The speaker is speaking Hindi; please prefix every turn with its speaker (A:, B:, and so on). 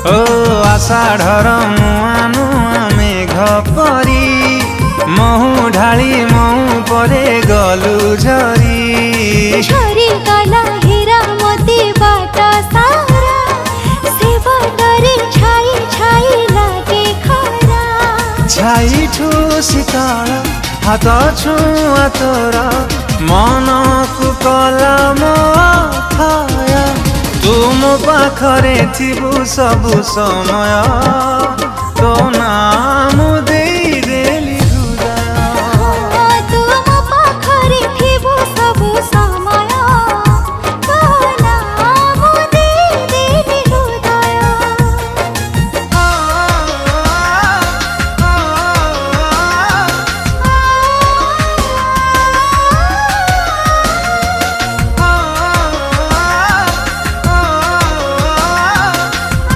A: ओ आषाढ़र नुआ नुआ मेघ परी महु ढाली महु परे गलु झरी
B: झरी गला हीरा मोती बाट सारा से बाटरे छाई छाई लागे खरा
A: छाई ठू शीतल हाथ छुआ तोर मन को कला मोथाय तुम पाखरे थिबु सबु समय तो ना